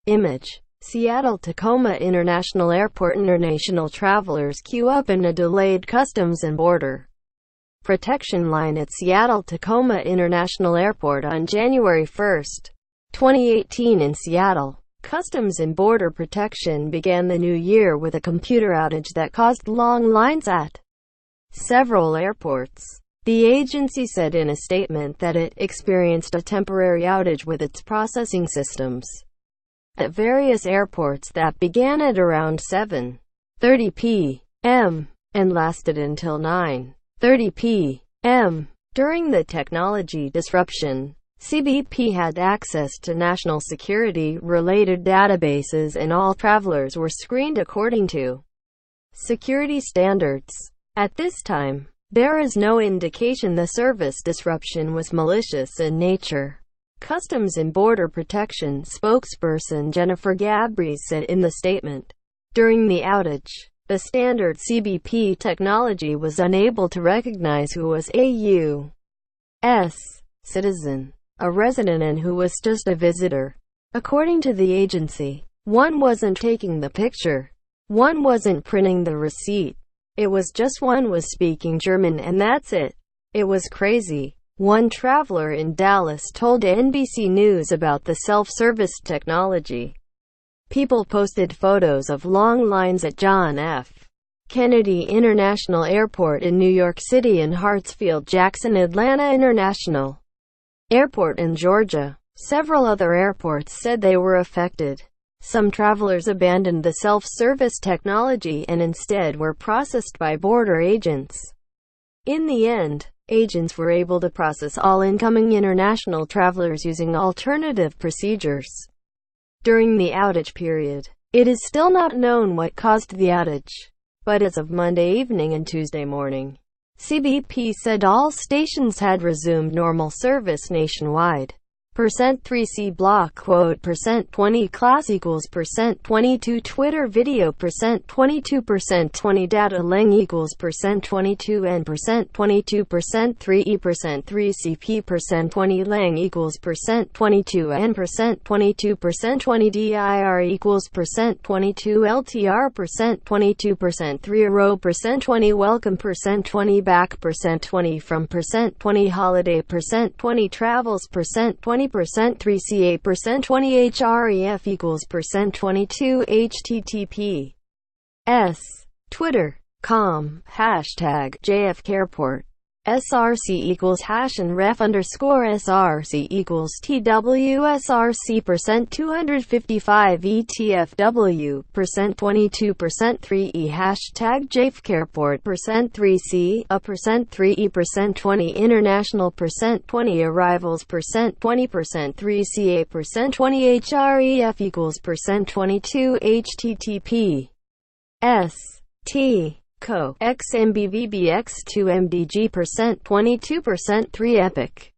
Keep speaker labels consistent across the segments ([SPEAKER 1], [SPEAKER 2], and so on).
[SPEAKER 1] Image. Seattle-Tacoma International Airport. International travelers queue up in a delayed Customs and Border Protection line at Seattle-Tacoma International Airport on January 1, 2018 in Seattle. Customs and Border Protection began the new year with a computer outage that caused long lines at several airports. The agency said in a statement that it experienced a temporary outage with its processing systems at various airports that began at around 7:30 p.m. and lasted until 9:30 p.m. During the technology disruption, CBP had access to national security-related databases and all travelers were screened according to security standards. At this time, there is no indication the service disruption was malicious in nature. Customs and Border Protection spokesperson Jennifer Gabrys said in the statement, "During the outage, the standard CBP technology was unable to recognize who was a U.S. citizen, a resident, and who was just a visitor." According to the agency, one wasn't taking the picture, one wasn't printing the receipt. It was just one was speaking German and that's it. It was crazy. One traveler in Dallas told NBC News about the self-service technology. People posted photos of long lines at John F. Kennedy International Airport in New York City and Hartsfield-Jackson Atlanta International Airport in Georgia. Several other airports said they were affected. Some travelers abandoned the self-service technology and instead were processed by border agents. In the end, agents were able to process all incoming international travelers using alternative procedures. During the outage period, it is still not known what caused the outage, but as of Monday evening and Tuesday morning, CBP said all stations had resumed normal service nationwide. %3C block quote %20 class equals %22 Twitter video %22 20 data leng equals %22 and %22 3E %3CP %20 leng equals %22 and %22 20 dir equals %22 LTR %22 3 row %20 welcome %20 back %20 from %20 holiday %20 travels %20 3CA %20 href equals %22 https Twitter.com #JFKAirport SRC equals # and ref underscore SRC equals TWSRC %255 ETFW %22 3E #JFKAirport %3C a %3E %20 International %20 arrivals %20 3CA %20 href equals %22 https Co. XMBVBX2MDG %22 3 Epic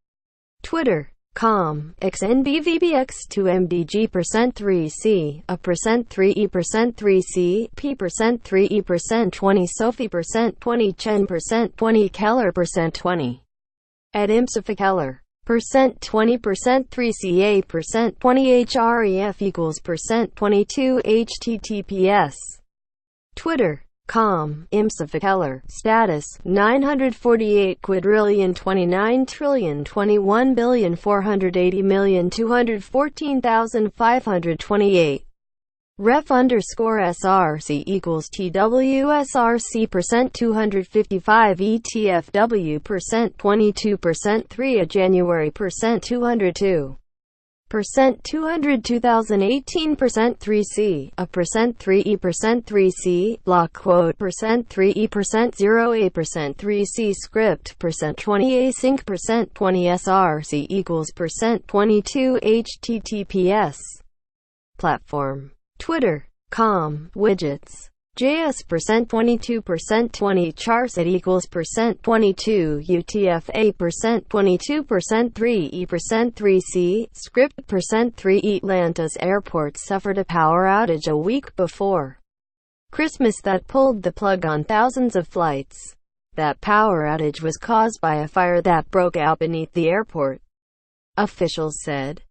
[SPEAKER 1] Twitter.com XNBVBX2MDG %3C a %3E %3C P %3E %20 Sophie %20 Chen %20 Keller %20 at IMSA Keller %20 3CA %20 href equals %22 https Twitter.com IMSA Keller status 948 quadrillion 29 trillion 21 billion 480 million 214,528 ref underscore SRC equals TWSRC %255 ETFW %22 3 a January %202 $202,018 3C a %3E %3C block quote %3E %0A %3C script %20 async %20 SRC equals %22 https platform Twitter.com widgets JS %22 20 charset equals %22 UTF-8 %22 3E 3C script %3 Atlanta's airports suffered a power outage a week before Christmas that pulled the plug on thousands of flights. That power outage was caused by a fire that broke out beneath the airport, officials said.